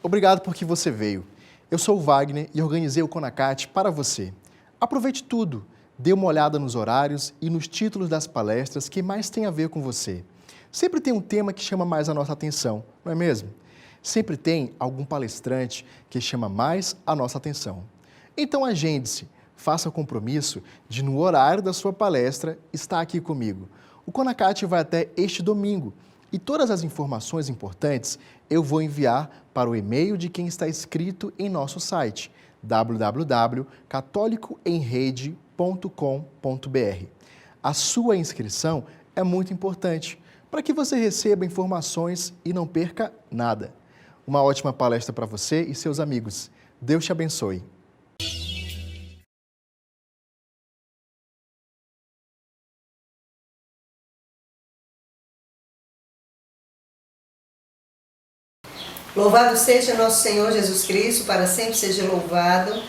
Obrigado porque você veio. Eu sou o Wagner e organizei o CONACAT para você. Aproveite tudo, dê uma olhada nos horários e nos títulos das palestras que mais tem a ver com você. Sempre tem um tema que chama mais a nossa atenção, não é mesmo? Sempre tem algum palestrante que chama mais a nossa atenção. Então agende-se, faça o compromisso de, no horário da sua palestra, estar aqui comigo. O CONACAT vai até este domingo e todas as informações importantes eu vou enviar para o e-mail de quem está inscrito em nosso site www.catolicoemrede.com.br. A sua inscrição é muito importante para que você receba informações e não perca nada. Uma ótima palestra para você e seus amigos. Deus te abençoe. Louvado seja nosso Senhor Jesus Cristo, para sempre seja louvado.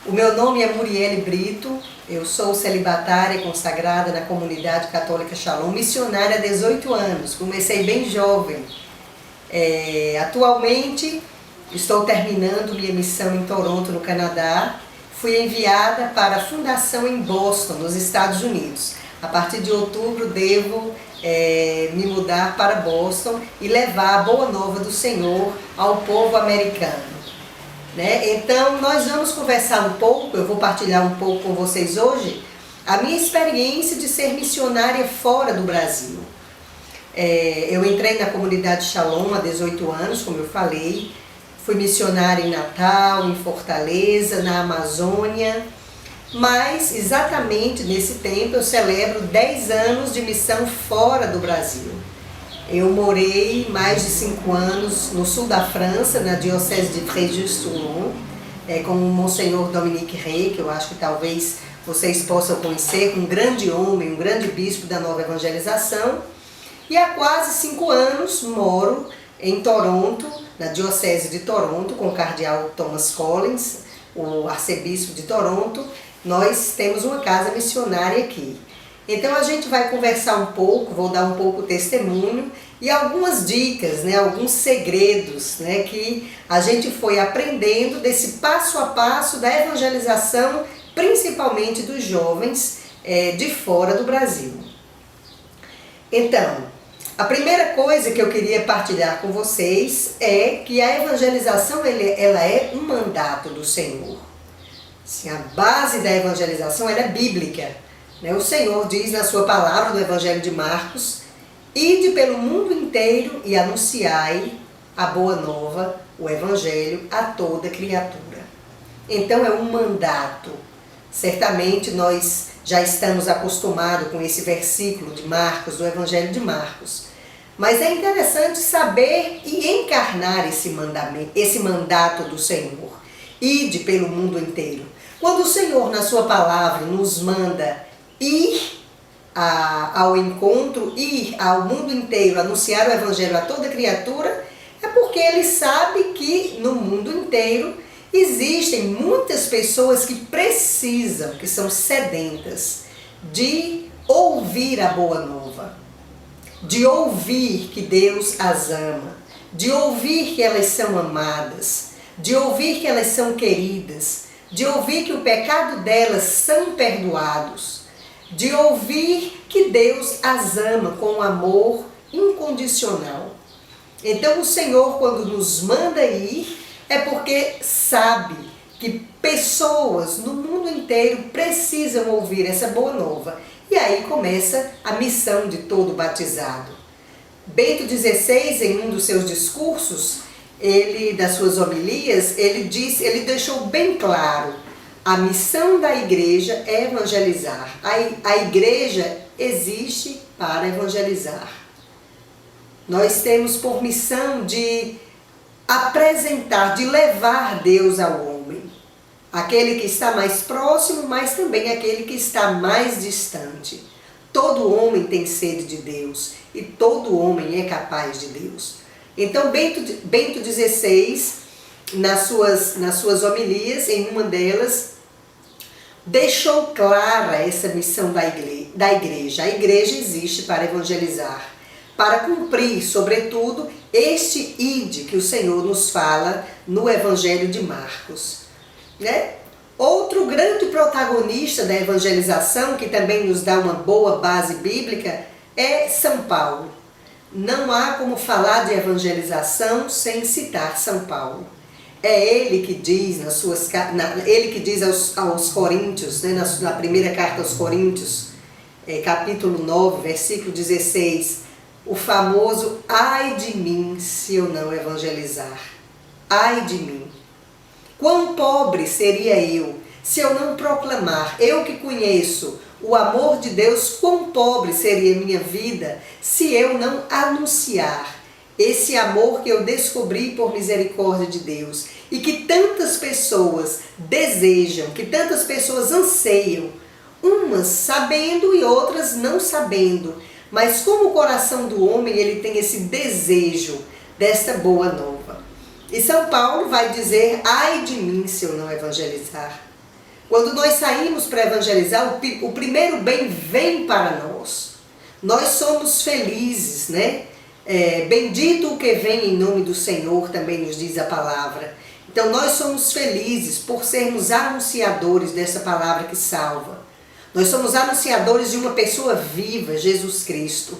O meu nome é Muriele Brito, eu sou celibatária e consagrada na comunidade católica Shalom, missionária há 18 anos, comecei bem jovem. Atualmente estou terminando minha missão em Toronto, no Canadá. Fui enviada para a fundação em Boston, nos Estados Unidos. A partir de outubro devo me mudar para Boston e levar a boa nova do Senhor ao povo americano. Então nós vamos conversar um pouco, eu vou partilhar um pouco com vocês hoje a minha experiência de ser missionária fora do Brasil. Eu entrei na comunidade Shalom há 18 anos, como eu falei, fui missionária em Natal, em Fortaleza, na Amazônia. Mas, exatamente nesse tempo, eu celebro 10 anos de missão fora do Brasil. Eu morei mais de 5 anos no sul da França, na diocese de Fréjus-Toulon, com o Monsenhor Dominique Rey, que eu acho que talvez vocês possam conhecer, um grande homem, um grande bispo da nova evangelização. E há quase 5 anos moro em Toronto, na diocese de Toronto, com o cardeal Thomas Collins, o arcebispo de Toronto. Nós temos uma casa missionária aqui. Então a gente vai conversar um pouco, vou dar um pouco testemunho e algumas dicas, alguns segredos que a gente foi aprendendo desse passo a passo da evangelização, principalmente dos jovens de fora do Brasil. Então, a primeira coisa que eu queria partilhar com vocês é que a evangelização ela é um mandato do Senhor. Sim, a base da evangelização é bíblica. O Senhor diz na sua palavra, no Evangelho de Marcos: ide pelo mundo inteiro e anunciai a boa nova, o Evangelho, a toda criatura. Então é um mandato. Certamente nós já estamos acostumados com esse versículo de Marcos, do Evangelho de Marcos. Mas é interessante saber e encarnar esse mandato do Senhor. Ide pelo mundo inteiro. Quando o Senhor, na sua palavra, nos manda ir ao encontro, ir ao mundo inteiro, anunciar o Evangelho a toda criatura, é porque Ele sabe que no mundo inteiro existem muitas pessoas que precisam, que são sedentas, de ouvir a boa nova, de ouvir que Deus as ama, de ouvir que elas são amadas, de ouvir que elas são queridas, de ouvir que o pecado delas são perdoados, de ouvir que Deus as ama com um amor incondicional. Então o Senhor, quando nos manda ir, é porque sabe que pessoas no mundo inteiro precisam ouvir essa boa nova. E aí começa a missão de todo batizado. Bento XVI, em um dos seus discursos, das suas homilias, ele deixou bem claro: a missão da igreja é evangelizar. A igreja existe para evangelizar. Nós temos por missão de apresentar, de levar Deus ao homem. Aquele que está mais próximo, mas também aquele que está mais distante. Todo homem tem sede de Deus e todo homem é capaz de Deus. Então Bento XVI, nas suas homilias, em uma delas, deixou clara essa missão da igreja. A igreja existe para evangelizar. para cumprir, sobretudo, este ide que o Senhor nos fala no Evangelho de Marcos, né? Outro grande protagonista da evangelização, que também nos dá uma boa base bíblica, é São Paulo. Não há como falar de evangelização sem citar São Paulo. É ele que diz, ele que diz aos Coríntios, né, na primeira carta aos Coríntios, capítulo 9, versículo 16, o famoso ai de mim se eu não evangelizar. Ai de mim. Quão pobre seria eu se eu não proclamar, eu que conheço o amor de Deus, quão pobre seria minha vida se eu não anunciar esse amor que eu descobri por misericórdia de Deus e que tantas pessoas desejam, que tantas pessoas anseiam, umas sabendo e outras não sabendo, mas como o coração do homem ele tem esse desejo desta boa nova. E São Paulo vai dizer, ai de mim se eu não evangelizar. Quando nós saímos para evangelizar, o primeiro bem vem para nós. Nós somos felizes, né? Bendito o que vem em nome do Senhor, também nos diz a palavra. Então nós somos felizes por sermos anunciadores dessa palavra que salva. Nós somos anunciadores de uma pessoa viva, Jesus Cristo.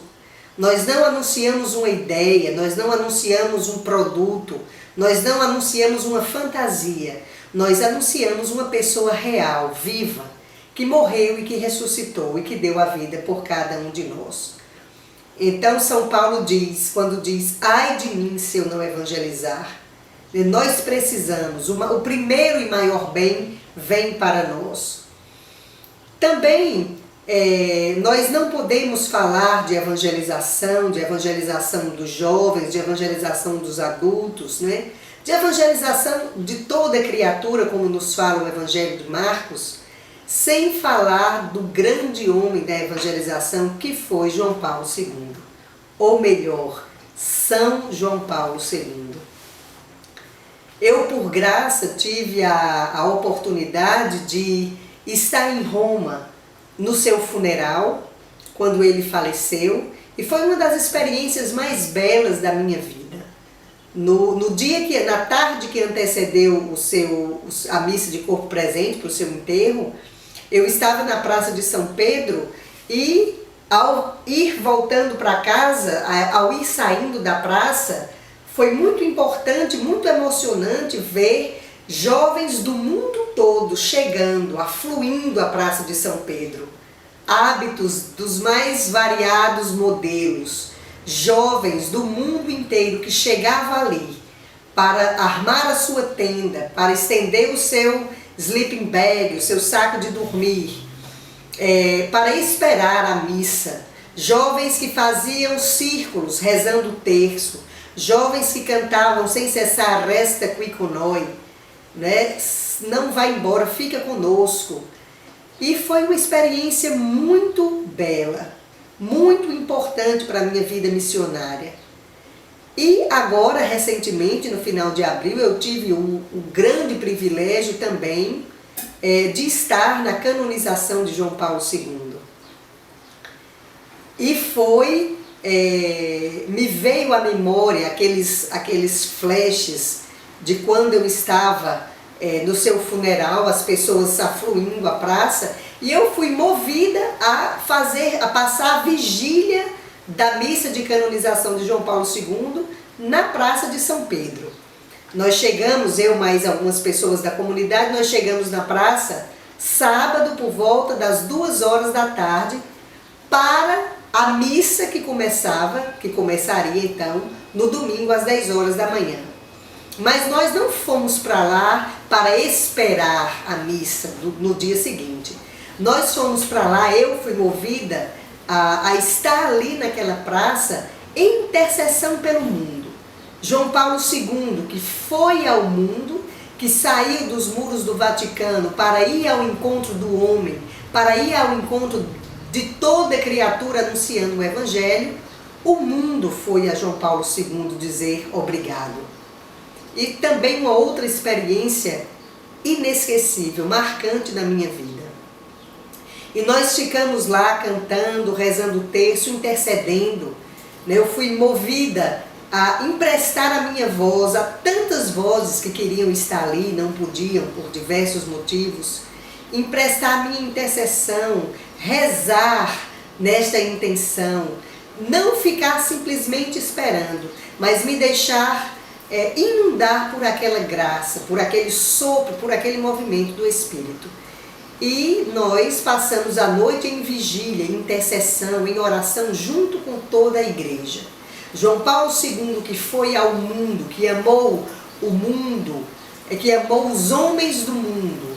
Nós não anunciamos uma ideia, nós não anunciamos um produto, nós não anunciamos uma fantasia. Nós anunciamos uma pessoa real, viva, que morreu e que ressuscitou e que deu a vida por cada um de nós. Então São Paulo diz, quando diz, ai de mim se eu não evangelizar, nós precisamos, o primeiro e maior bem vem para nós. Também nós não podemos falar de evangelização dos jovens, de evangelização dos adultos, né? De evangelização de toda criatura, como nos fala o Evangelho de Marcos, sem falar do grande homem da evangelização que foi João Paulo II. Ou melhor, São João Paulo II. Eu, por graça, tive a oportunidade de estar em Roma no seu funeral, quando ele faleceu, e foi uma das experiências mais belas da minha vida. Na tarde que antecedeu a missa de corpo presente para o seu enterro, eu estava na Praça de São Pedro e ao ir voltando para casa, ao ir saindo da praça, foi muito importante, muito emocionante ver jovens do mundo todo chegando, afluindo à Praça de São Pedro. Hábitos dos mais variados modelos. Jovens do mundo inteiro que chegavam ali para armar a sua tenda, para estender o seu sleeping bag, o seu saco de dormir, para esperar a missa. Jovens que faziam círculos rezando o terço, jovens que cantavam sem cessar resta qui con noi, né? Não vai embora, fica conosco. E foi uma experiência muito bela, muito importante para a minha vida missionária. E agora, recentemente, no final de abril, eu tive o grande privilégio também de estar na canonização de João Paulo II. E me veio à memória aqueles flashes de quando eu estava no seu funeral, as pessoas afluindo à praça, e eu fui movida a passar a vigília da missa de canonização de João Paulo II na Praça de São Pedro. Nós chegamos, eu mais algumas pessoas da comunidade, nós chegamos na praça sábado por volta das 2h da tarde para a missa que começaria então no domingo às 10h da manhã. Mas nós não fomos para lá para esperar a missa no dia seguinte. Nós fomos para lá, eu fui movida a estar ali naquela praça em intercessão pelo mundo. João Paulo II, que foi ao mundo, que saiu dos muros do Vaticano para ir ao encontro do homem, para ir ao encontro de toda criatura anunciando o Evangelho, o mundo foi a João Paulo II dizer obrigado. E também uma outra experiência inesquecível, marcante na minha vida. E nós ficamos lá cantando, rezando o terço, intercedendo né? Eu fui movida a emprestar a minha voz a tantas vozes que queriam estar ali, não podiam por diversos motivos, emprestar a minha intercessão, rezar nesta intenção, não ficar simplesmente esperando, mas me deixar inundar por aquela graça, por aquele sopro, por aquele movimento do Espírito. E nós passamos a noite em vigília, em intercessão, em oração junto com toda a igreja. João Paulo II, que foi ao mundo, que amou o mundo, que amou os homens do mundo,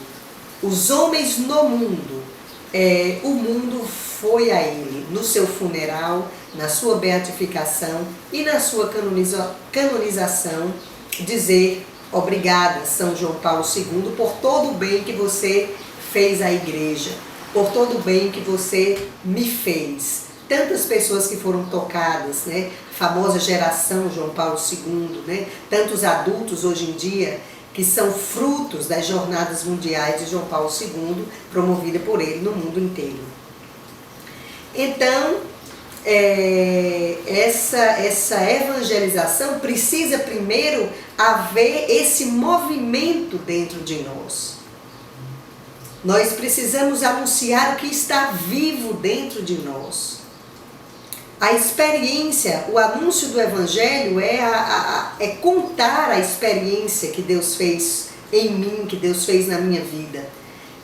os homens no mundo, o mundo foi a ele, no seu funeral, na sua beatificação e na sua canonização, dizer obrigada, São João Paulo II, por todo o bem que você fez à igreja, por todo o bem que você me fez. Tantas pessoas que foram tocadas, né? A famosa geração João Paulo II, né? Tantos adultos hoje em dia que são frutos das jornadas mundiais de João Paulo II, promovida por ele no mundo inteiro. Então, essa evangelização precisa primeiro haver esse movimento dentro de nós. Nós precisamos anunciar o que está vivo dentro de nós. A experiência, o anúncio do Evangelho é contar a experiência que Deus fez em mim, que Deus fez na minha vida.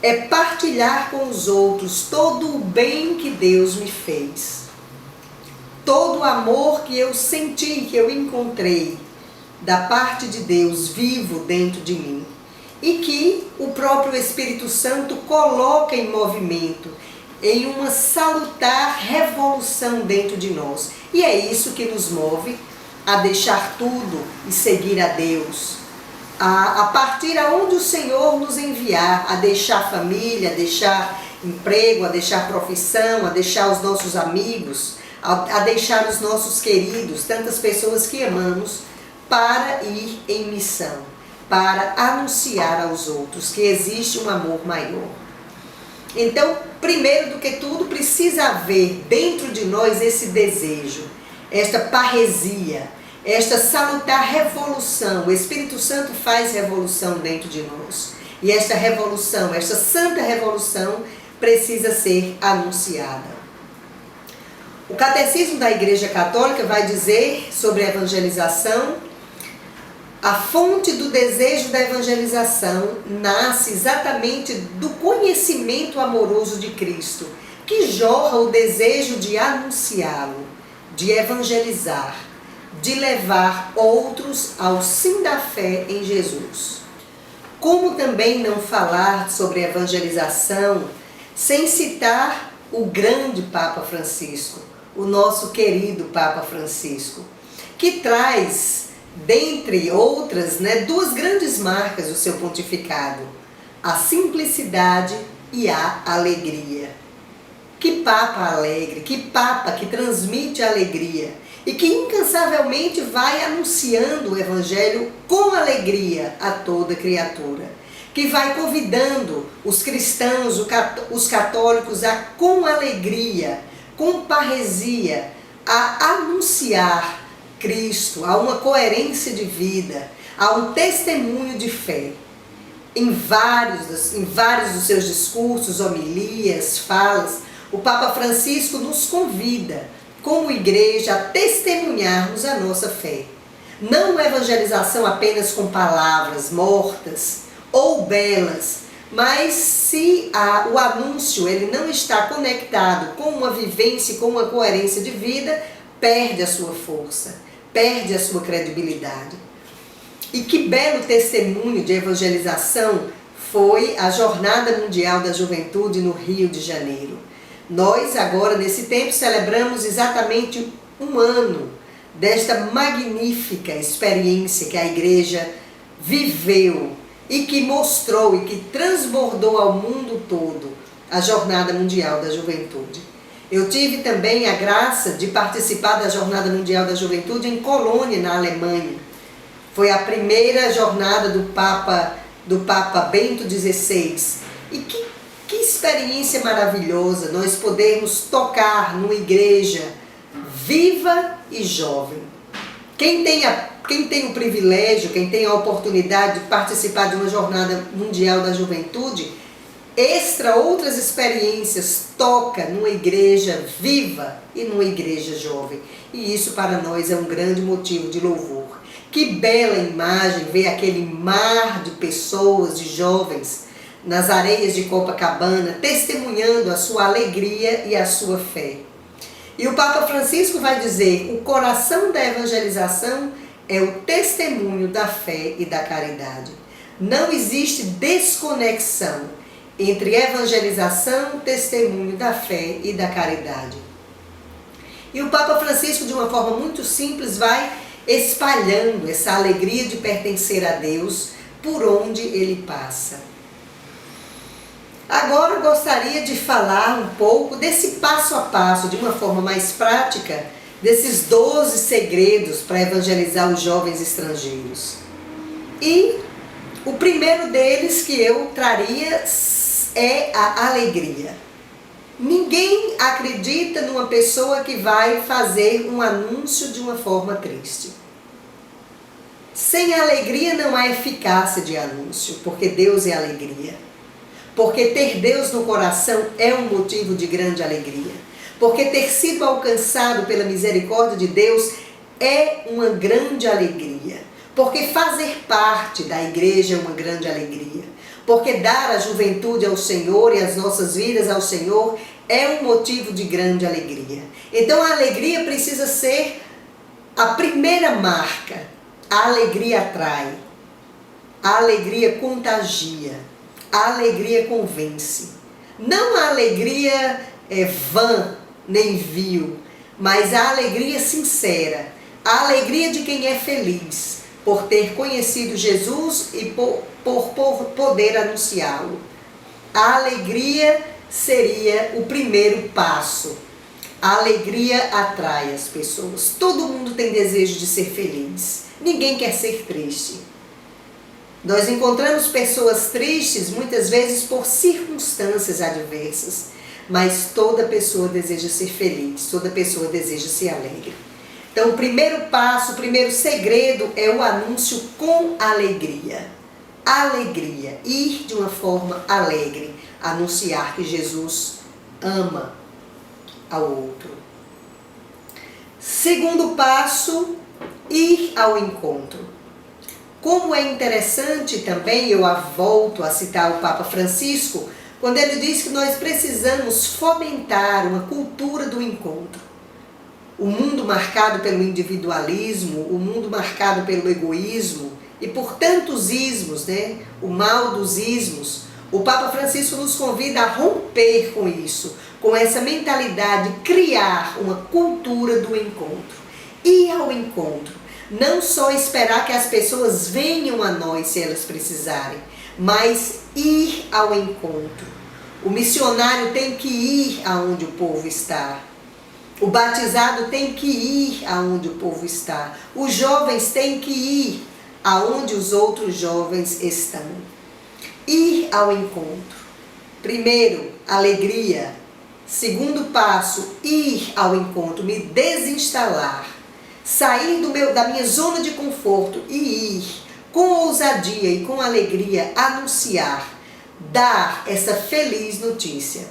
É partilhar com os outros todo o bem que Deus me fez. Todo o amor que eu senti, que eu encontrei da parte de Deus vivo dentro de mim. E que o próprio Espírito Santo coloca em movimento, em uma salutar revolução dentro de nós. E é isso que nos move a deixar tudo e seguir a Deus. A partir aonde o Senhor nos enviar, a deixar família, a deixar emprego, a deixar profissão, a deixar os nossos amigos, a deixar os nossos queridos, tantas pessoas que amamos, para ir em missão, para anunciar aos outros que existe um amor maior. Então, primeiro do que tudo, precisa haver dentro de nós esse desejo, esta parresia, esta salutar revolução. O Espírito Santo faz revolução dentro de nós. E esta revolução, esta santa revolução, precisa ser anunciada. O Catecismo da Igreja Católica vai dizer sobre a evangelização: a fonte do desejo da evangelização nasce exatamente do conhecimento amoroso de Cristo, que jorra o desejo de anunciá-lo, de evangelizar, de levar outros ao sim da fé em Jesus. Como também não falar sobre evangelização sem citar o grande Papa Francisco, o nosso querido Papa Francisco, que traz, dentre outras, duas grandes marcas do seu pontificado: a simplicidade e a alegria. Que Papa alegre, que Papa que transmite alegria e que incansavelmente vai anunciando o Evangelho com alegria a toda criatura, que vai convidando os cristãos, os católicos a, com alegria, com parresia, a anunciar Cristo, a uma coerência de vida, a um testemunho de fé. Em vários dos seus discursos, homilias, falas, o Papa Francisco nos convida, como igreja, a testemunharmos a nossa fé. Não uma evangelização apenas com palavras mortas ou belas, mas se o anúncio ele não está conectado com uma vivência, com uma coerência de vida, perde a sua força, perde a sua credibilidade. E que belo testemunho de evangelização foi a Jornada Mundial da Juventude no Rio de Janeiro. Nós agora, nesse tempo, celebramos exatamente um ano desta magnífica experiência que a Igreja viveu e que mostrou e que transbordou ao mundo todo a Jornada Mundial da Juventude. Eu tive também a graça de participar da Jornada Mundial da Juventude em Colônia, na Alemanha. Foi a primeira jornada do Papa Bento XVI. E que experiência maravilhosa nós podermos tocar numa igreja viva e jovem. Quem tem o privilégio, quem tem a oportunidade de participar de uma jornada mundial da juventude, extra outras experiências, toca numa igreja viva e numa igreja jovem. E isso para nós é um grande motivo de louvor. Que bela imagem ver aquele mar de pessoas, de jovens, nas areias de Copacabana, testemunhando a sua alegria e a sua fé. E o Papa Francisco vai dizer: o coração da evangelização é o testemunho da fé e da caridade. Não existe desconexão entre evangelização, testemunho da fé e da caridade. E o Papa Francisco, de uma forma muito simples, vai espalhando essa alegria de pertencer a Deus por onde ele passa. Agora eu gostaria de falar um pouco desse passo a passo, de uma forma mais prática, desses 12 segredos para evangelizar os jovens estrangeiros. E o primeiro deles que eu traria é a alegria. Ninguém acredita numa pessoa que vai fazer um anúncio de uma forma triste. Sem alegria não há eficácia de anúncio, porque Deus é alegria. Porque ter Deus no coração é um motivo de grande alegria. Porque ter sido alcançado pela misericórdia de Deus é uma grande alegria. Porque fazer parte da igreja é uma grande alegria. Porque dar a juventude ao Senhor e as nossas vidas ao Senhor é um motivo de grande alegria. Então a alegria precisa ser a primeira marca. A alegria atrai. A alegria contagia. A alegria convence. Não a alegria vã nem vil, mas a alegria sincera. A alegria de quem é feliz por ter conhecido Jesus e por poder anunciá-lo. A alegria seria o primeiro passo. A alegria atrai as pessoas. Todo mundo tem desejo de ser feliz. Ninguém quer ser triste. Nós encontramos pessoas tristes muitas vezes por circunstâncias adversas, mas toda pessoa deseja ser feliz, toda pessoa deseja ser alegre. Então o primeiro passo, o primeiro segredo é o anúncio com alegria. Alegria, ir de uma forma alegre, anunciar que Jesus ama ao outro. Segundo passo, ir ao encontro. Como é interessante também, eu volto a citar o Papa Francisco, quando ele diz que nós precisamos fomentar uma cultura do encontro. O mundo marcado pelo individualismo, o mundo marcado pelo egoísmo e por tantos ismos, o mal dos ismos, o Papa Francisco nos convida a romper com isso, com essa mentalidade, criar uma cultura do encontro. Ir ao encontro. Não só esperar que as pessoas venham a nós se elas precisarem, mas ir ao encontro. O missionário tem que ir aonde o povo está. O batizado tem que ir aonde o povo está. Os jovens têm que ir aonde os outros jovens estão. Ir ao encontro. Primeiro, alegria. Segundo passo, ir ao encontro, me desinstalar. Sair da minha zona de conforto e ir com ousadia e com alegria anunciar, dar essa feliz notícia.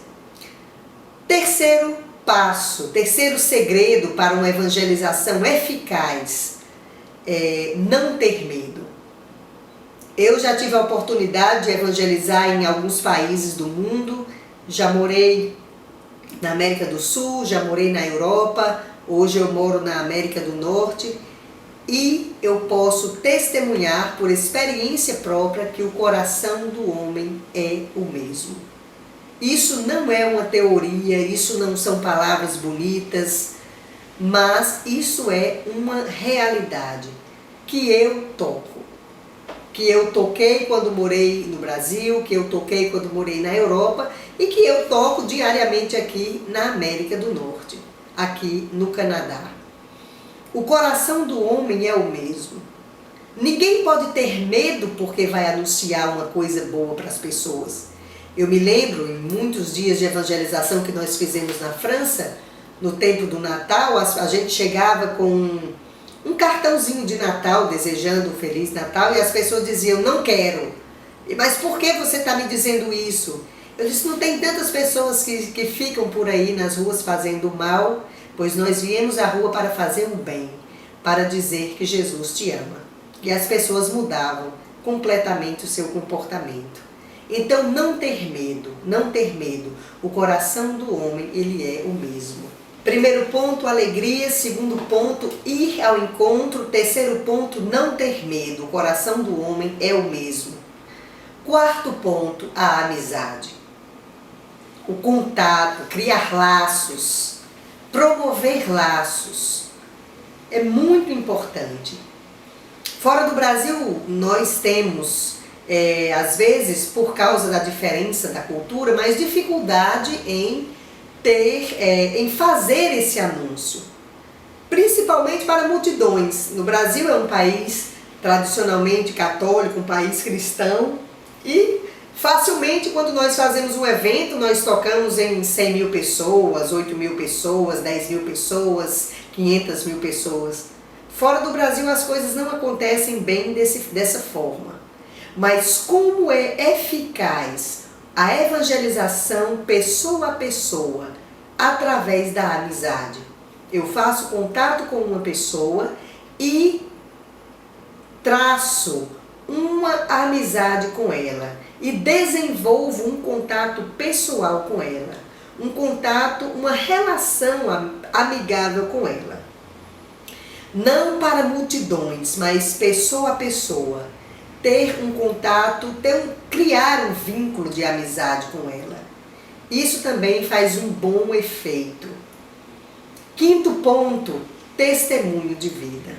Terceiro passo, terceiro segredo para uma evangelização eficaz é não ter medo. Eu já tive a oportunidade de evangelizar em alguns países do mundo, já morei na América do Sul, já morei na Europa. Hoje eu moro na América do Norte e eu posso testemunhar por experiência própria que o coração do homem é o mesmo. Isso não é uma teoria, isso não são palavras bonitas, mas isso é uma realidade que eu toco. Que eu toquei quando morei no Brasil, que eu toquei quando morei na Europa e que eu toco diariamente aqui na América do Norte. Aqui no Canadá. O coração do homem é o mesmo. Ninguém pode ter medo porque vai anunciar uma coisa boa para as pessoas. Eu me lembro, em muitos dias de evangelização que nós fizemos na França, no tempo do Natal, a gente chegava com um cartãozinho de Natal desejando um Feliz Natal e as pessoas diziam, não quero. Mas por que você está me dizendo isso? Eu disse, não tem tantas pessoas que ficam por aí nas ruas fazendo mal, pois nós viemos à rua para fazer o bem, para dizer que Jesus te ama. E as pessoas mudavam completamente o seu comportamento. Então não ter medo, não ter medo. O coração do homem, ele é o mesmo. Primeiro ponto, alegria. Segundo ponto, ir ao encontro. Terceiro ponto, não ter medo. O coração do homem é o mesmo. Quarto ponto, a amizade. O contato, criar laços, promover laços. É muito importante. Fora do Brasil, nós temos, às vezes, por causa da diferença da cultura, mais dificuldade em fazer esse anúncio. Principalmente para multidões. No Brasil é um país tradicionalmente católico, um país cristão, e facilmente quando nós fazemos um evento, nós tocamos em 100 mil pessoas, 8 mil pessoas, 10 mil pessoas, 500 mil pessoas. Fora do Brasil as coisas não acontecem bem dessa forma. Mas como é eficaz a evangelização pessoa a pessoa através da amizade? Eu faço contato com uma pessoa e traço uma amizade com ela e desenvolvo um contato pessoal com ela, um contato, uma relação amigável com ela. Não para multidões, mas pessoa a pessoa. Ter um contato, criar um vínculo de amizade com ela. Isso também faz um bom efeito. Quinto ponto, testemunho de vida.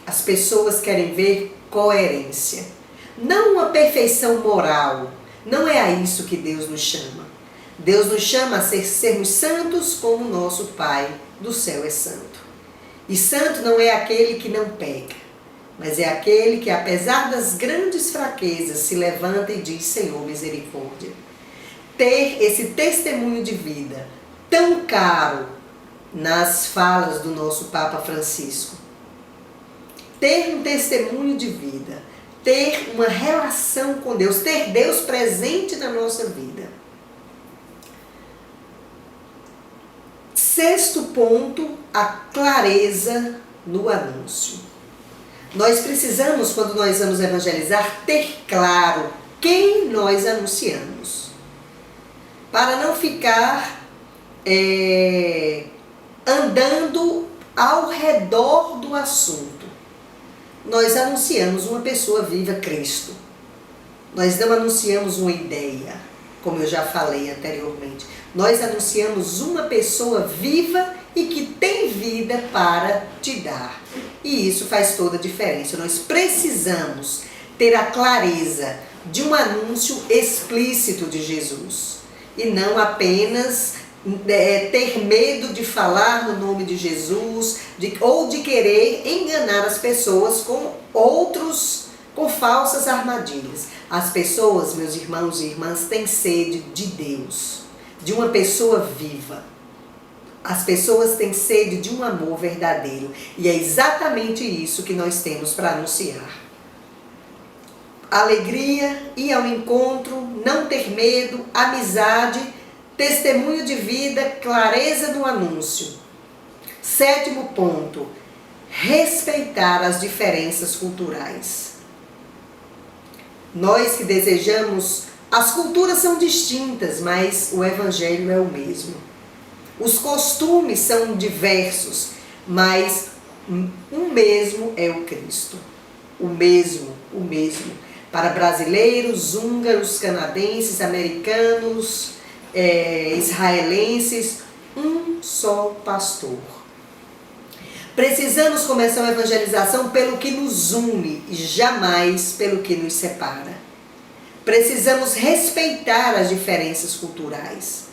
As pessoas querem ver coerência. Não uma perfeição moral. Não é a isso que Deus nos chama. Deus nos chama a sermos santos como nosso Pai do céu é santo. E santo não é aquele que não peca, mas é aquele que, apesar das grandes fraquezas, se levanta e diz, Senhor, misericórdia. Ter esse testemunho de vida tão caro nas falas do nosso Papa Francisco. Ter um testemunho de vida, ter uma relação com Deus, ter Deus presente na nossa vida. Sexto ponto, a clareza no anúncio. Nós precisamos, quando nós vamos evangelizar, ter claro quem nós anunciamos. Para não ficar andando ao redor do assunto. Nós anunciamos uma pessoa viva, Cristo. Nós não anunciamos uma ideia, como eu já falei anteriormente. Nós anunciamos uma pessoa viva e que tem vida para te dar. E isso faz toda a diferença. Nós precisamos ter a clareza de um anúncio explícito de Jesus. E não apenas ter medo de falar no nome de Jesus, ou de querer enganar as pessoas com falsas armadilhas. As pessoas, meus irmãos e irmãs, têm sede de Deus, de uma pessoa viva. As pessoas têm sede de um amor verdadeiro. E é exatamente isso que nós temos para anunciar. Alegria, ir ao encontro, não ter medo, amizade, testemunho de vida, clareza no anúncio. Sétimo ponto, respeitar as diferenças culturais. Nós que desejamos, as culturas são distintas, mas o Evangelho é o mesmo. Os costumes são diversos, mas o mesmo é o Cristo. O mesmo. Para brasileiros, húngaros, canadenses, americanos, israelenses, um só pastor. Precisamos começar a evangelização pelo que nos une e jamais pelo que nos separa. Precisamos respeitar as diferenças culturais.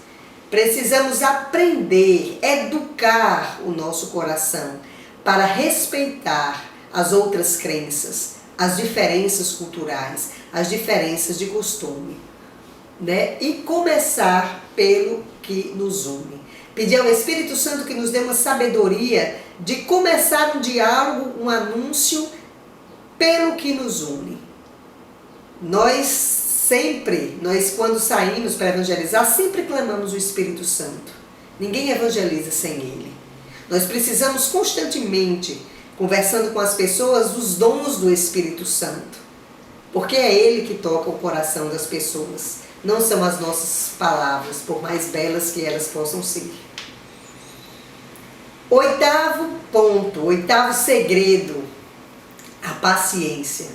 Precisamos aprender, educar o nosso coração para respeitar as outras crenças, as diferenças culturais, as diferenças de costume, né? E começar pelo que nos une. Pedir ao Espírito Santo que nos dê uma sabedoria de começar um diálogo, um anúncio pelo que nos une. Nós quando saímos para evangelizar, sempre clamamos o Espírito Santo. Ninguém evangeliza sem ele. Nós precisamos constantemente, conversando com as pessoas, dos dons do Espírito Santo. Porque é ele que toca o coração das pessoas. Não são as nossas palavras, por mais belas que elas possam ser. Oitavo ponto, oitavo segredo, a paciência.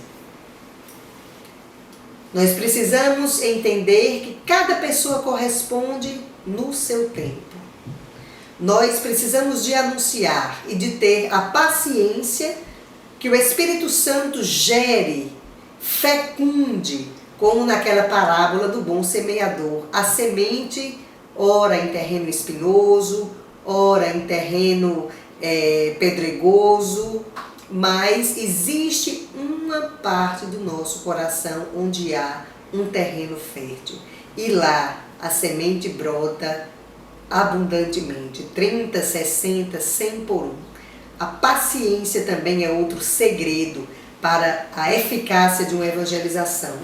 Nós precisamos entender que cada pessoa corresponde no seu tempo. Nós precisamos de anunciar e de ter a paciência que o Espírito Santo gere, fecunde, como naquela parábola do bom semeador. A semente, ora em terreno espinhoso, ora em terreno pedregoso, mas existe uma parte do nosso coração onde há um terreno fértil. E lá a semente brota abundantemente, 30, 60, 100 por um. A paciência também é outro segredo para a eficácia de uma evangelização.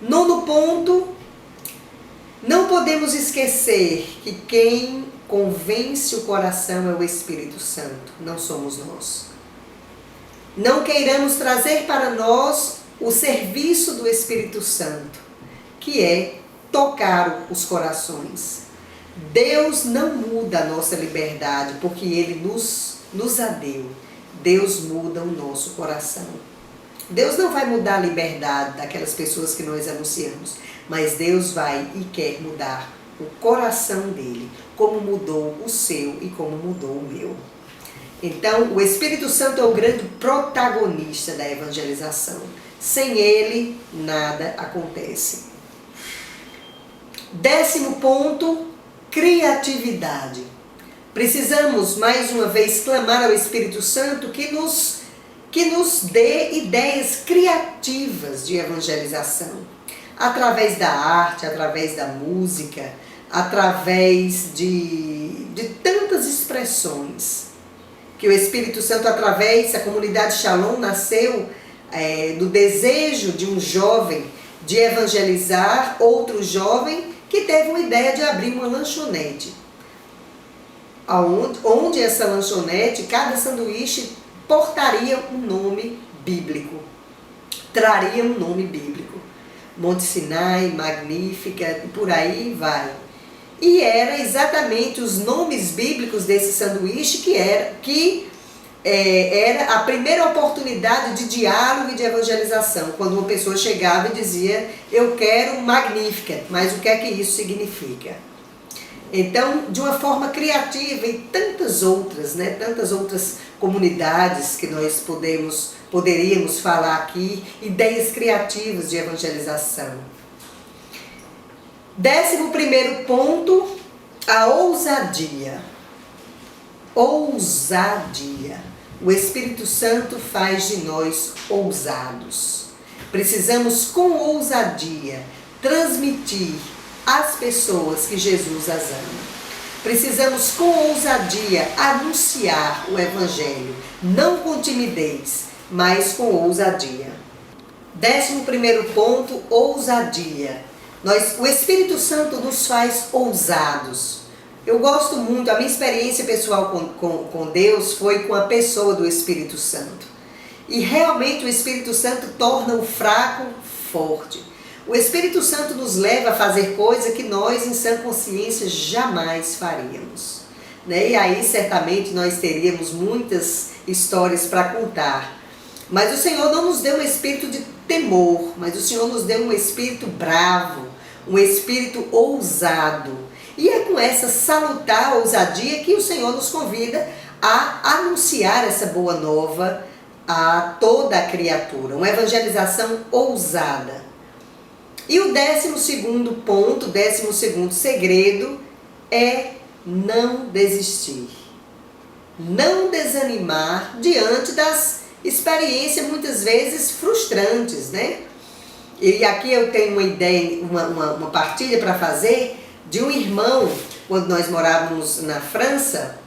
Nono ponto, não podemos esquecer que quem convence o coração é o Espírito Santo, não somos nós. Não queiramos trazer para nós o serviço do Espírito Santo, que é tocar os corações. Deus não muda a nossa liberdade, porque Ele nos a deu. Deus muda o nosso coração. Deus não vai mudar a liberdade daquelas pessoas que nós anunciamos, mas Deus vai e quer mudar o coração dele, como mudou o seu e como mudou o meu. Então, o Espírito Santo é o grande protagonista da evangelização. Sem ele, nada acontece. 10º ponto, criatividade. Precisamos, mais uma vez, clamar ao Espírito Santo que nos dê ideias criativas de evangelização. Através da arte, através da música, através de tantas expressões. Que o Espírito Santo, através da comunidade Shalom, nasceu do desejo de um jovem de evangelizar outro jovem que teve uma ideia de abrir uma lanchonete. Onde essa lanchonete, cada sanduíche portaria um nome bíblico, traria um nome bíblico. Monte Sinai, Magnífica, por aí vai. E era exatamente os nomes bíblicos desse sanduíche que era a primeira oportunidade de diálogo e de evangelização, quando uma pessoa chegava e dizia, eu quero Magnífica, mas o que é que isso significa? Então, de uma forma criativa e tantas outras comunidades que nós poderíamos falar aqui, ideias criativas de evangelização. 11º ponto, a ousadia. Ousadia. O Espírito Santo faz de nós ousados. Precisamos com ousadia transmitir às pessoas que Jesus as ama. Precisamos com ousadia anunciar o Evangelho, não com timidez, mas com ousadia. 11º ponto, ousadia. O Espírito Santo nos faz ousados. Eu gosto muito, a minha experiência pessoal com Deus foi com a pessoa do Espírito Santo. E realmente o Espírito Santo torna o fraco forte. O Espírito Santo nos leva a fazer coisa que nós, em sã consciência, jamais faríamos. E aí, certamente, nós teríamos muitas histórias para contar. Mas o Senhor não nos deu um espírito de temor, mas o Senhor nos deu um espírito bravo, um espírito ousado. E é com essa salutar ousadia que o Senhor nos convida a anunciar essa boa nova a toda a criatura, uma evangelização ousada. E o 12º ponto, 12º segredo é não desistir. Não desanimar diante das experiências muitas vezes frustrantes, né? E aqui eu tenho uma ideia, uma partilha para fazer de um irmão, quando nós morávamos na França,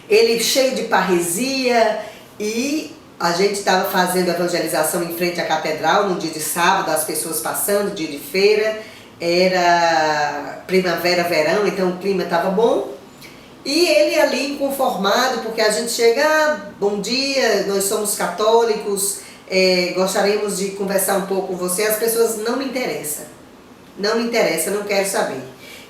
ele cheio de parresia, e a gente estava fazendo evangelização em frente à catedral, num dia de sábado, as pessoas passando, dia de feira, era primavera, verão, então o clima estava bom. E ele ali inconformado, porque a gente chega, bom dia, nós somos católicos, gostaríamos de conversar um pouco com você. As pessoas não me interessam, não quero saber.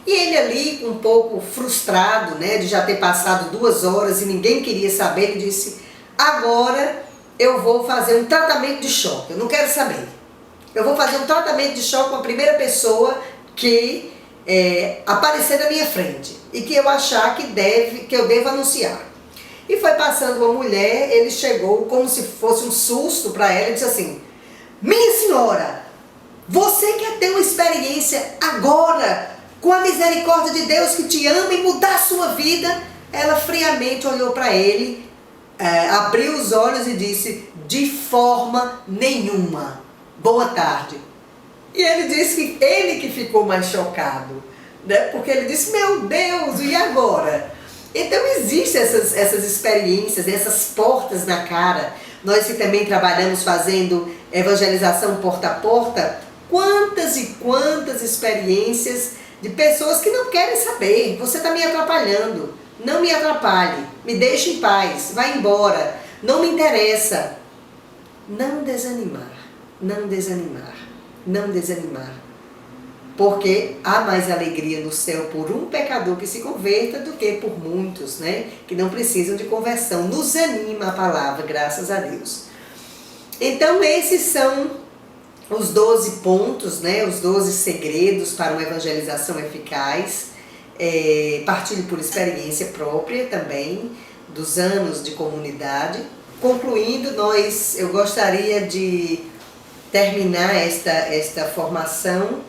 E ele ali, um pouco frustrado, né, de já ter passado 2 horas e ninguém queria saber, ele disse: agora eu vou fazer um tratamento de choque, eu não quero saber. Eu vou fazer um tratamento de choque com a primeira pessoa que aparecer na minha frente e que eu achar que eu devo anunciar. E foi passando uma mulher, ele chegou como se fosse um susto para ela e disse assim: minha senhora, você quer ter uma experiência agora com a misericórdia de Deus que te ama e mudar a sua vida? Ela friamente olhou para ele, abriu os olhos e disse: de forma nenhuma, boa tarde. E ele disse que ele que ficou mais chocado, né? Porque ele disse: meu Deus, e agora? Então existem essas experiências, essas portas na cara. Nós que também trabalhamos fazendo evangelização porta a porta, quantas e quantas experiências de pessoas que não querem saber. Você está me atrapalhando, não me atrapalhe, me deixe em paz, vai embora, não me interessa. Não desanimar, não desanimar, não desanimar. Porque há mais alegria no céu por um pecador que se converta do que por muitos, né, que não precisam de conversão. Nos anima a palavra, graças a Deus. Então esses são os 12 pontos, né, os 12 segredos para uma evangelização eficaz. Partilho por experiência própria também, dos anos de comunidade. Concluindo, eu gostaria de terminar esta formação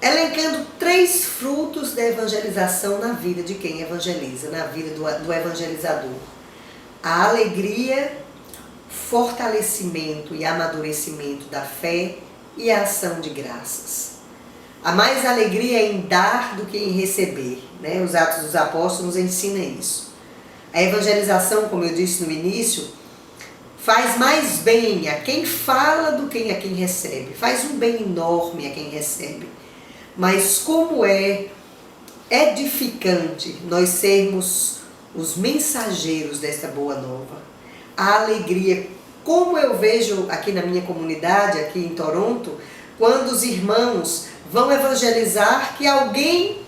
elencando 3 frutos da evangelização na vida de quem evangeliza, na vida do evangelizador: a alegria, fortalecimento e amadurecimento da fé e a ação de graças. Há mais alegria em dar do que em receber, né? Os Atos dos Apóstolos nos ensinam isso. A evangelização, como eu disse no início, faz mais bem a quem fala do que a quem recebe. Faz um bem enorme a quem recebe. Mas como é edificante nós sermos os mensageiros desta boa nova. A alegria, como eu vejo aqui na minha comunidade, aqui em Toronto, quando os irmãos vão evangelizar, que alguém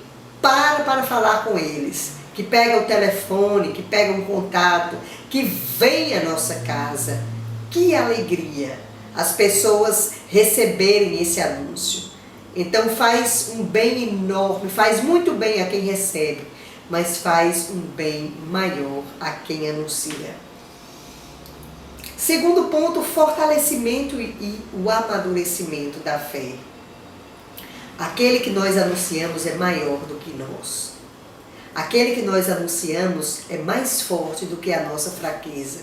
para falar com eles, que pega o telefone, que pega um contato, que vem à nossa casa. Que alegria as pessoas receberem esse anúncio. Então faz um bem enorme, faz muito bem a quem recebe, mas faz um bem maior a quem anuncia. Segundo ponto, o fortalecimento e o amadurecimento da fé. Aquele que nós anunciamos é maior do que nós. Aquele que nós anunciamos é mais forte do que a nossa fraqueza,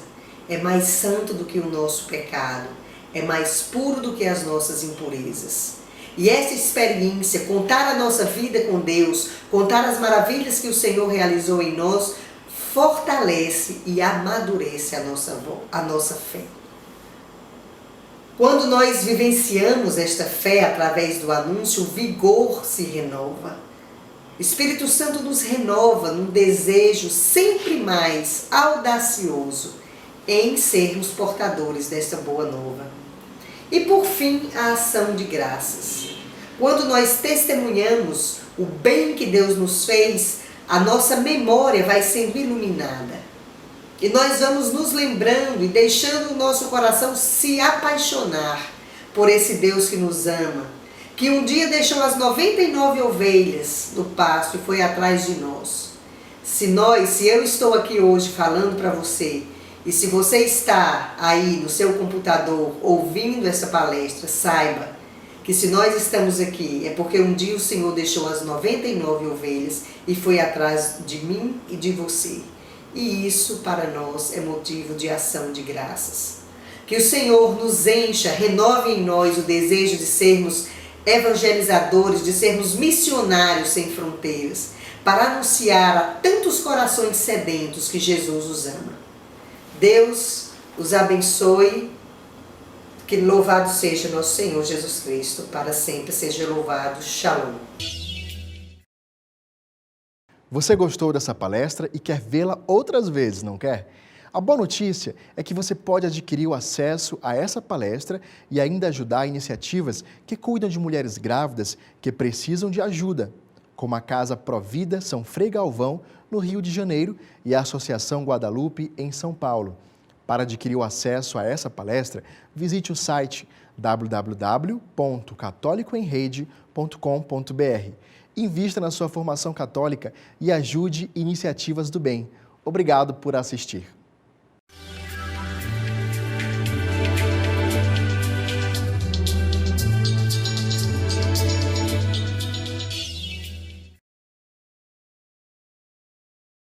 é mais santo do que o nosso pecado, é mais puro do que as nossas impurezas. E essa experiência, contar a nossa vida com Deus, contar as maravilhas que o Senhor realizou em nós, fortalece e amadurece a nossa fé. Quando nós vivenciamos esta fé através do anúncio, o vigor se renova. O Espírito Santo nos renova num desejo sempre mais audacioso em sermos portadores desta boa nova. E por fim, a ação de graças. Quando nós testemunhamos o bem que Deus nos fez, a nossa memória vai sendo iluminada. E nós vamos nos lembrando e deixando o nosso coração se apaixonar por esse Deus que nos ama, que um dia deixou as 99 ovelhas no pasto e foi atrás de nós. Se eu estou aqui hoje falando para você, e se você está aí no seu computador ouvindo essa palestra, saiba que se nós estamos aqui é porque um dia o Senhor deixou as 99 ovelhas e foi atrás de mim e de você. E isso para nós é motivo de ação de graças. Que o Senhor nos encha, renove em nós o desejo de sermos evangelizadores, de sermos missionários sem fronteiras, para anunciar a tantos corações sedentos que Jesus os ama. Deus os abençoe, que louvado seja nosso Senhor Jesus Cristo, para sempre seja louvado. Shalom. Você gostou dessa palestra e quer vê-la outras vezes, não quer? A boa notícia é que você pode adquirir o acesso a essa palestra e ainda ajudar iniciativas que cuidam de mulheres grávidas que precisam de ajuda, como a Casa Provida São Frei Galvão, no Rio de Janeiro, e a Associação Guadalupe, em São Paulo. Para adquirir o acesso a essa palestra, visite o site www.catolicoemrede.com.br. Invista na sua formação católica e ajude iniciativas do bem. Obrigado por assistir.